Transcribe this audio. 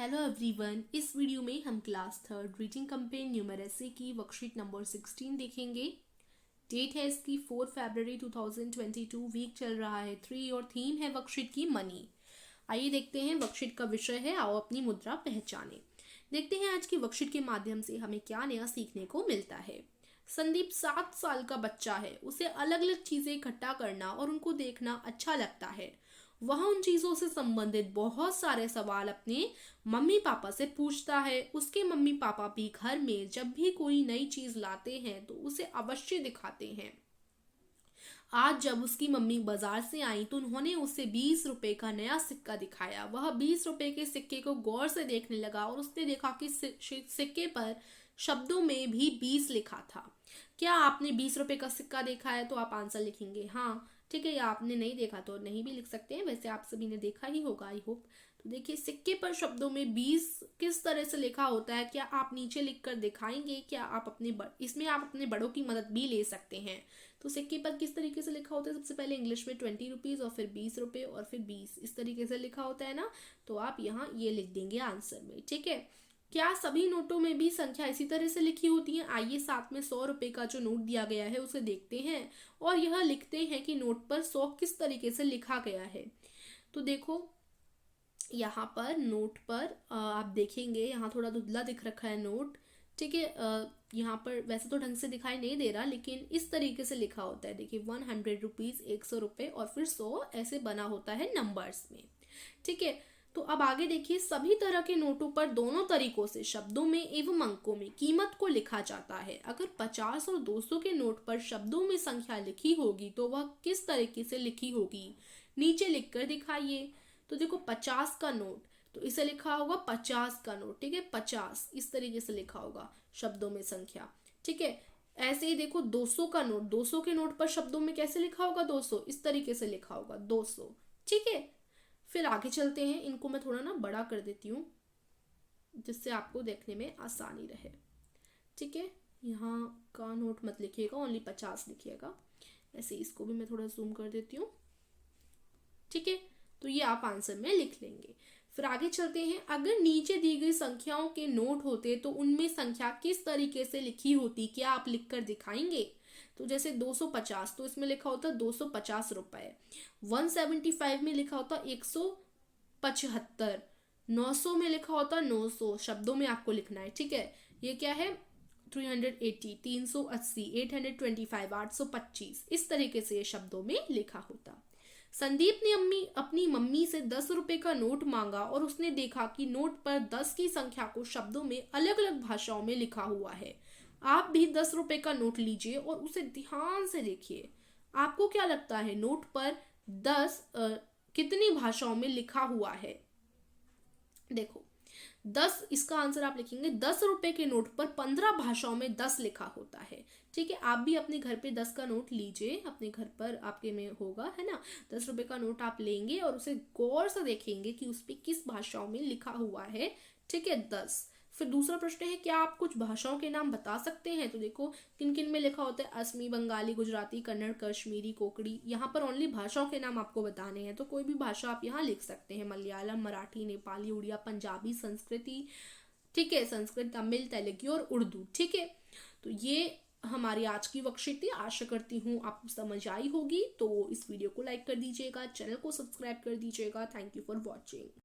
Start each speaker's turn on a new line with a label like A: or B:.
A: Hello everyone, इस video में हम class third reading compare numeracy की वर्कशीट नंबर 16 देखेंगे। डेट है इसकी 4 फरवरी 2022, वीक चल रहा है 3 और थीम है वर्कशीट की मनी। आइए देखते हैं वर्कशीट का विषय है आओ अपनी मुद्रा पहचाने। देखते हैं आज की वर्कशीट के माध्यम से हमें क्या नया सीखने को मिलता है। संदीप 7 साल का बच्चा है, उसे अलग अलग चीजें इकट्ठा करना और उनको देखना अच्छा लगता है। वह उन चीजों से संबंधित बहुत सारे सवाल अपने मम्मी पापा से पूछता है। उसके मम्मी पापा भी घर में जब भी कोई नई चीज लाते हैं तो उसे अवश्य दिखाते हैं। आज जब उसकी मम्मी बाजार से आई तो उन्होंने उसे 20 रुपए का नया सिक्का दिखाया। वह 20 रुपए के सिक्के को गौर से देखने लगा और उसने देखा कि सिक्के पर शब्दों में भी 20 लिखा था। क्या आपने 20 रुपए का सिक्का देखा है? तो आप आंसर लिखेंगे हाँ, ठीक है। या आपने नहीं देखा तो नहीं भी लिख सकते हैं, वैसे आप सभी ने देखा ही होगा आई होप। तो देखिए सिक्के पर शब्दों में 20 किस तरह से लिखा होता है, क्या आप नीचे लिखकर दिखाएंगे? क्या आप इसमें आप अपने बड़ों की मदद भी ले सकते हैं। तो सिक्के पर किस तरीके से लिखा होता है? सबसे पहले इंग्लिश में 20 रुपीज और फिर 20 रुपए और फिर 20 इस तरीके से लिखा होता है ना। तो आप यहाँ ये लिख देंगे आंसर में, ठीक है। क्या सभी नोटों में भी संख्या इसी तरह से लिखी होती है? आइए साथ में 100 रुपए का जो नोट दिया गया है उसे देखते हैं और यह लिखते हैं कि नोट पर 100 किस तरीके से लिखा गया है। तो देखो यहाँ पर नोट पर आप देखेंगे यहाँ थोड़ा धुंधला दिख रखा है नोट, ठीक है। यहाँ पर वैसे तो ढंग से दिखाई नहीं दे रहा लेकिन इस तरीके से लिखा होता है। देखिए 100 रुपीज 100 रुपए और फिर 100 ऐसे बना होता है नंबर्स में, ठीक है। तो अब आगे देखिए सभी तरह के नोटों पर दोनों तरीकों से शब्दों में एवं अंकों में कीमत को लिखा जाता है। अगर 50 और 200 के नोट पर शब्दों में संख्या लिखी होगी तो वह किस तरीके से लिखी होगी, नीचे लिखकर दिखाइए। तो देखो 50 का नोट तो इसे लिखा होगा 50 का नोट, ठीक है। 50 इस तरीके से लिखा होगा शब्दों में संख्या, ठीक है। ऐसे ही देखो 200 का नोट, 200 के नोट पर शब्दों में कैसे लिखा होगा? 200 इस तरीके से लिखा होगा 200, ठीक है। फिर आगे चलते हैं, इनको मैं थोड़ा ना बड़ा कर देती हूँ जिससे आपको देखने में आसानी रहे, ठीक है। यहाँ का नोट मत लिखिएगा, ओनली 50 लिखिएगा। ऐसे इसको भी मैं थोड़ा जूम कर देती हूँ, ठीक है। तो ये आप आंसर में लिख लेंगे। फिर आगे चलते हैं, अगर नीचे दी गई संख्याओं के नोट होते तो उनमें संख्या किस तरीके से लिखी होती, क्या आप लिखकर दिखाएंगे? तो जैसे 250 तो इसमें लिखा होता 250 रुपए। 175 में लिखा होता 175। 900 में लिखा होता 900, शब्दों में आपको लिखना है, ठीक है। ये क्या है 380, 380, 825, 825 इस तरीके से ये शब्दों में लिखा होता। संदीप ने अपनी मम्मी से 10 रुपए का नोट मांगा और उसने देखा कि नोट पर 10 की संख्या को शब्दों में अलग अलग भाषाओं में लिखा हुआ है। आप भी 10 रुपए का नोट लीजिए और उसे ध्यान से देखिए। आपको क्या लगता है नोट पर 10 कितनी भाषाओं में लिखा हुआ है? देखो 10 इसका आंसर आप लिखेंगे। 10 रुपए के नोट पर 15 भाषाओं में 10 लिखा होता है, ठीक है। आप भी अपने घर पे 10 का नोट लीजिए, अपने घर पर आपके में होगा है ना। 10 रुपए का नोट आप लेंगे और उसे गौर से देखेंगे कि उस पर किस भाषाओं में लिखा हुआ है, ठीक है 10। फिर दूसरा प्रश्न है, क्या आप कुछ भाषाओं के नाम बता सकते हैं? तो देखो किन किन में लिखा होता है, असमी, बंगाली, गुजराती, कन्नड़, कश्मीरी, कोकड़ी। यहाँ पर ओनली भाषाओं के नाम आपको बताने हैं, तो कोई भी भाषा आप यहाँ लिख सकते हैं। मलयालम, मराठी, नेपाली, उड़िया, पंजाबी, संस्कृति, ठीक है, संस्कृत, तमिल, तेलुगु और उर्दू, ठीक है। तो ये हमारी आज की वर्कशीट थी। आशा करती हूँ आपको समझ आई होगी। तो इस वीडियो को लाइक कर दीजिएगा, चैनल को सब्सक्राइब कर दीजिएगा। Thank you for watching.